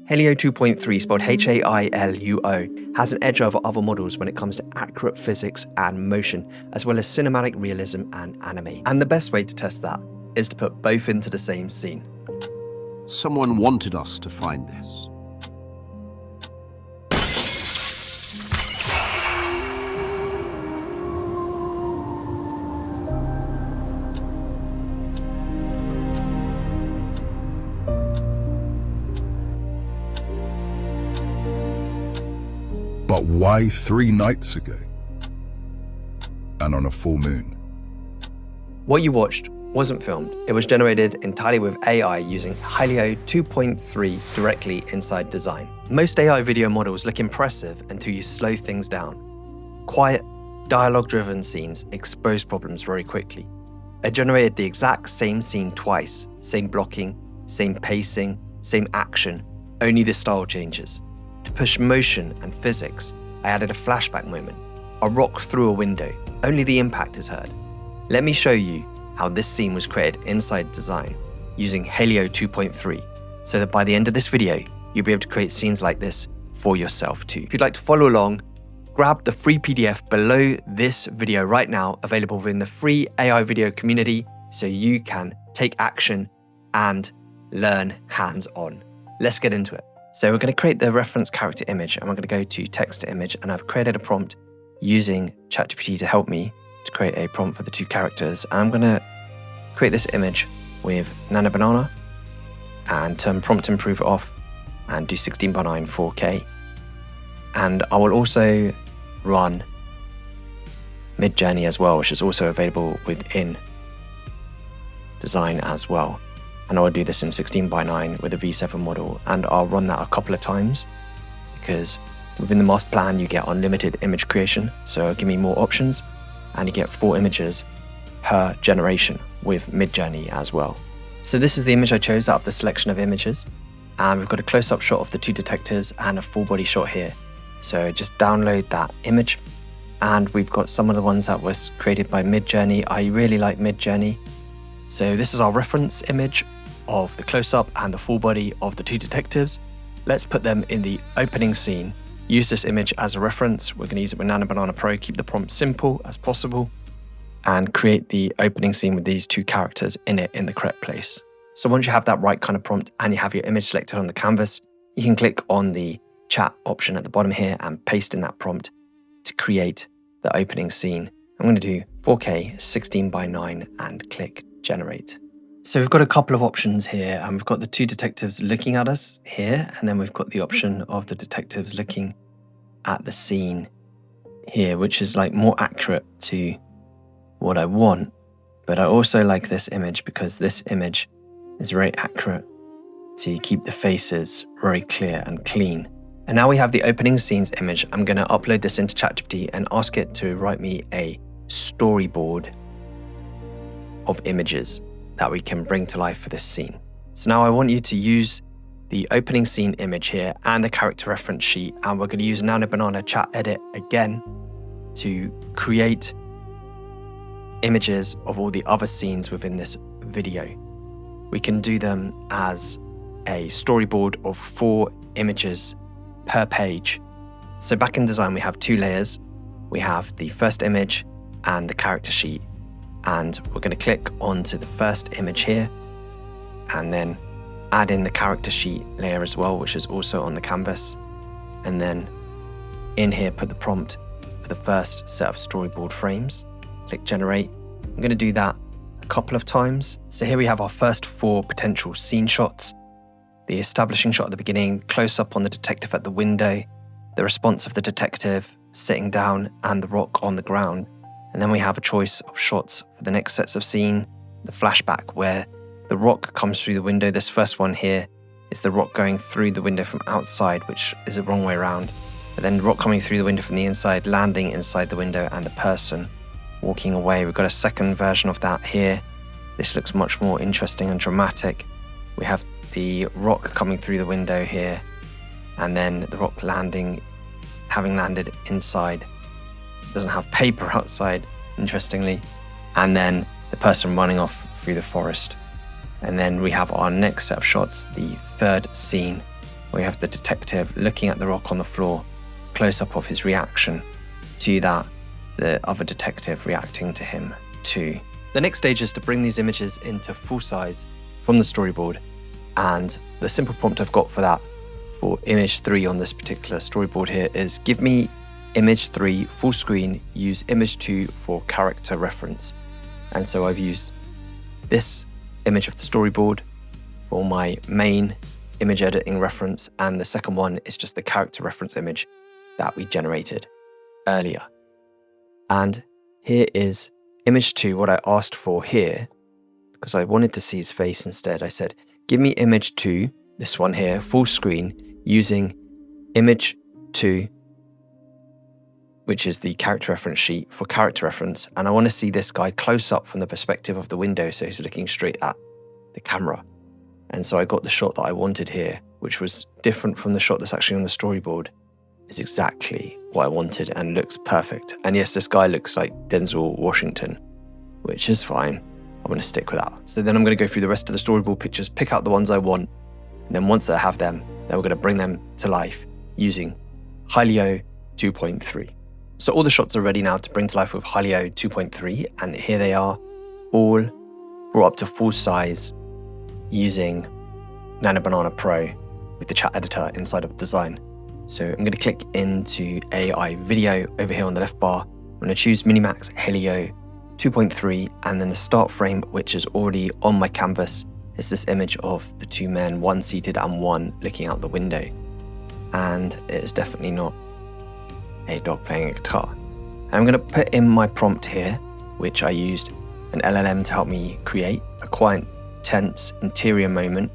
Hailuo 2.3, spelled Hailuo, has an edge over other models when it comes to accurate physics and motion, as well as cinematic realism and anime. And the best way to test that is to put both into the same scene. Someone wanted us to find this. But why 3 nights ago? And on a full moon? What you watched wasn't filmed. It was generated entirely with AI using Hailuo 2.3 directly inside Dzine. Most AI video models look impressive until you slow things down. Quiet, dialogue-driven scenes expose problems very quickly. I generated the exact same scene twice, same blocking, same pacing, same action, only the style changes. To push motion and physics, I added a flashback moment, a rock through a window, only the impact is heard. Let me show you how this scene was created inside Dzine using Hailuo 2.3, so that by the end of this video, you'll be able to create scenes like this for yourself too. If you'd like to follow along, grab the free PDF below this video right now, available within the free AI video community, so you can take action and learn hands-on. Let's get into it. So we're going to create the reference character image, and we're going to go to text to image, and I've created a prompt using ChatGPT to help me to create a prompt for the 2 characters. And I'm going to create this image with Nano and turn prompt improve off and do 16:9 4K. And I will also run Midjourney as well, which is also available within Dzine as well. And I'll do this in 16:9 with a V7 model, and I'll run that a couple of times because within the master plan you get unlimited image creation, so it'll give me more options, and you get 4 images per generation with Midjourney as well. So this is the image I chose out of the selection of images, and we've got a close-up shot of the 2 detectives and a full body shot here. So just download that image, and we've got some of the ones that was created by Midjourney. I really like Midjourney. So this is our reference image of the close-up and the full body of the 2 detectives. Let's put them in the opening scene. Use this image as a reference. We're going to use it with Nano Pro, keep the prompt simple as possible, and create the opening scene with these 2 characters in it in the correct place. So once you have that right kind of prompt and you have your image selected on the canvas, you can click on the chat option at the bottom here and paste in that prompt to create the opening scene. I'm going to do 4K 16:9 and click generate. So we've got a couple of options here, and we've got the 2 detectives looking at us here, and then we've got the option of the detectives looking at the scene here, which is like more accurate to what I want. But I also like this image because this image is very accurate to keep the faces very clear and clean. And now we have the opening scenes image. I'm going to upload this into ChatGPT and ask it to write me a storyboard of images that we can bring to life for this scene. So now I want you to use the opening scene image here and the character reference sheet, and we're going to use Nano chat edit again to create images of all the other scenes within this video. We can do them as a storyboard of 4 images per page. So back in Dzine, we have 2 layers. We have the first image and the character sheet. And we're going to click onto the first image here and then add in the character sheet layer as well, which is also on the canvas. And then in here, put the prompt for the first set of storyboard frames. Click generate. I'm going to do that a couple of times. So here we have our first 4 potential scene shots. The establishing shot at the beginning, close up on the detective at the window, the response of the detective sitting down, and the rock on the ground. And then we have a choice of shots for the next sets of scene, the flashback where the rock comes through the window. This first one here is the rock going through the window from outside, which is the wrong way around. But then the rock coming through the window from the inside, landing inside the window, and the person walking away. We've got a second version of that here. This looks much more interesting and dramatic. We have the rock coming through the window here, and then the rock landing, having landed inside. Doesn't have paper outside, interestingly, and then the person running off through the forest. And then we have our next set of shots, the third scene, where you have the detective looking at the rock on the floor, close up of his reaction to that, the other detective reacting to him too. The next stage is to bring these images into full size from the storyboard, and the simple prompt I've got for that for image 3 on this particular storyboard here is give me image 3 full screen, use image 2 for character reference. And so I've used this image of the storyboard for my main image editing reference, and the second one is just the character reference image that we generated earlier. And here is image 2, what I asked for here, because I wanted to see his face instead. I said, give me image 2, this one here, full screen, using image 2, which is the character reference sheet for character reference. And I want to see this guy close up from the perspective of the window, so he's looking straight at the camera. And so I got the shot that I wanted here, which was different from the shot that's actually on the storyboard. It's exactly what I wanted and looks perfect. And yes, this guy looks like Denzel Washington, which is fine. I'm going to stick with that. So then I'm going to go through the rest of the storyboard pictures, pick out the ones I want, and then once I have them, then we're going to bring them to life using Hailuo 2.3. So all the shots are ready now to bring to life with Hailuo 2.3, and here they are, all brought up to full size using Nano Pro with the chat editor inside of Dzine. So I'm going to click into AI Video over here on the left bar. I'm going to choose Minimax Hailuo 2.3, and then the start frame, which is already on my canvas, is this image of the two men, one seated and one looking out the window. And it is definitely not a dog playing a guitar. And I'm going to put in my prompt here, which I used an LLM to help me create, a quiet, tense interior moment.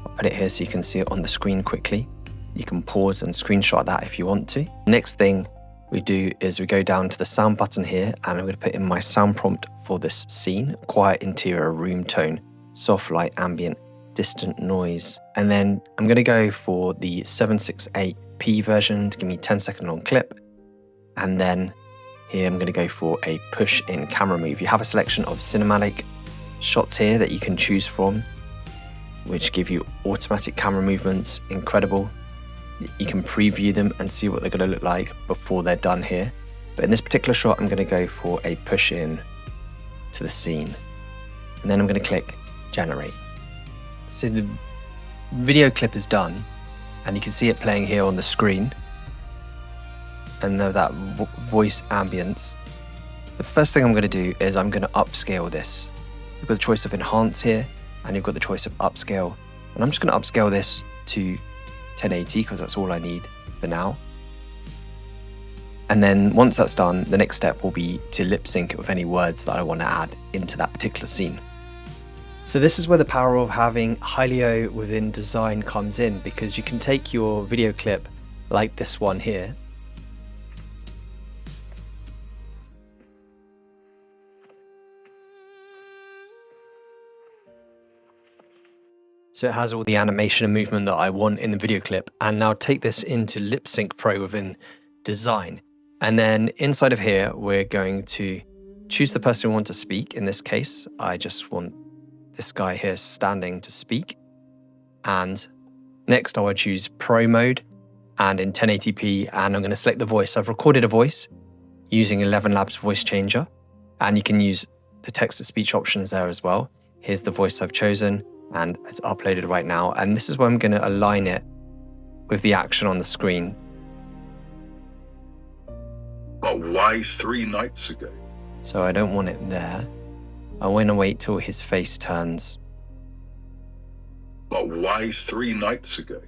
I'll put it here so you can see it on the screen quickly. You can pause and screenshot that if you want to. Next thing we do is we go down to the sound button here, and I'm going to put in my sound prompt for this scene, quiet interior room tone, soft light, ambient, distant noise. And then I'm going to go for the 768p version to give me 10-second long clip. And then here I'm going to go for a push in camera move. You have a selection of cinematic shots here that you can choose from, which give you automatic camera movements. Incredible. You can preview them and see what they're going to look like before they're done here. But in this particular shot, I'm going to go for a push in to the scene. And then I'm going to click generate. So the video clip is done, and you can see it playing here on the screen. And now that voice ambience. The first thing I'm going to do is I'm going to upscale this. You've got the choice of enhance here, and you've got the choice of upscale. And I'm just going to upscale this to 1080 because that's all I need for now. And then once that's done, the next step will be to lip sync with any words that I want to add into that particular scene. So this is where the power of having Hailuo within Dzine comes in, because you can take your video clip like this one here, so it has all the animation and movement that I want in the video clip, and now take this into LipSync Pro within Dzine. And then inside of here, we're going to choose the person we want to speak. In this case, I just want this guy here standing to speak. And next I will choose Pro mode and in 1080p, and I'm going to select the voice. I've recorded a voice using 11 Labs voice changer, and you can use the text to speech options there as well. Here's the voice I've chosen, and it's uploaded right now. And this is where I'm going to align it with the action on the screen. But why 3 nights ago? So I don't want it there. I want to wait till his face turns. But why 3 nights ago?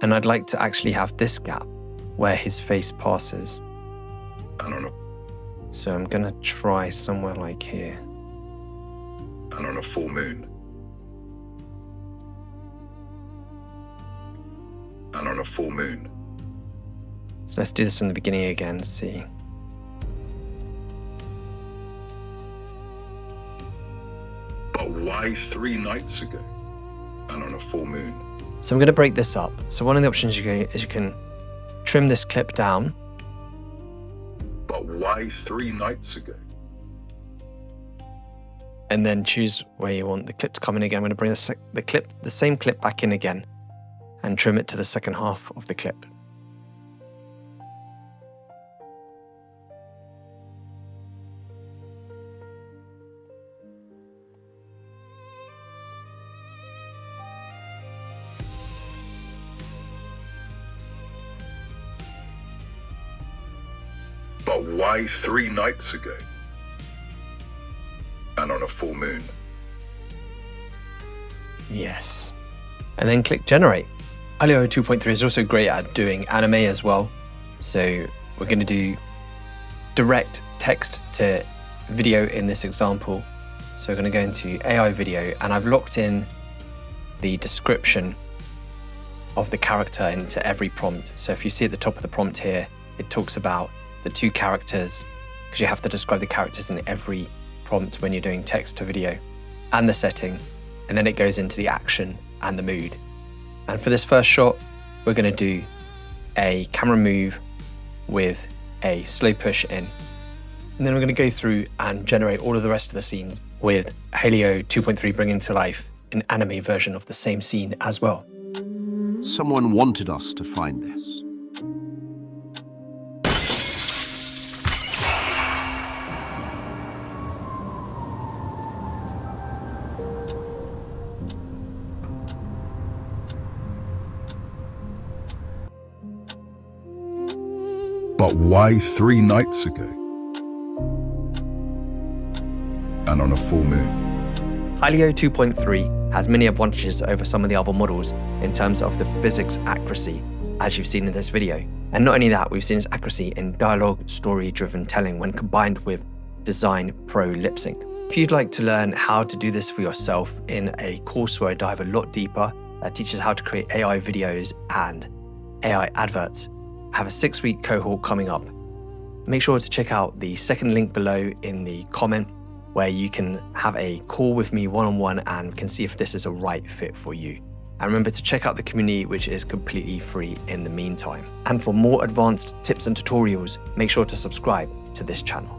And I'd like to actually have this gap where his face passes. And on So I'm going to try somewhere like here. a full moon. And on a full moon. So let's do this from the beginning again, see. But why 3 nights ago? And on a full moon. So I'm going to break this up. So one of the options you can trim this clip down. But why 3 nights ago? and then choose where you want the clip to come in again. I'm going to bring the same clip back in again and trim it to the second half of the clip. But why 3 nights ago? And on a full moon? Yes. And then click Generate. Hailuo 2.3 is also great at doing anime as well. So we're going to do direct text to video in this example. So we're going to go into AI Video, and I've locked in the description of the character into every prompt. So if you see at the top of the prompt here, it talks about the 2 characters, because you have to describe the characters in every prompt when you're doing text to video, and the setting, and then it goes into the action and the mood. And for this first shot, we're going to do a camera move with a slow push in, and then we're going to go through and generate all of the rest of the scenes with Hailuo 2.3 bringing to life an anime version of the same scene as well. Someone wanted us to find this. But why 3 nights ago? And on a full moon? Hailuo 2.3 has many advantages over some of the other models in terms of the physics accuracy, as you've seen in this video. And not only that, we've seen its accuracy in dialogue, story-driven telling when combined with Dzine Pro LipSync. If you'd like to learn how to do this for yourself in a course where I dive a lot deeper that teaches how to create AI videos and AI adverts, I have a 6-week cohort coming up. Make sure to check out the second link below in the comment, where you can have a call with me one-on-one and can see if this is a right fit for you. And remember to check out the community, which is completely free in the meantime. And for more advanced tips and tutorials, make sure to subscribe to this channel.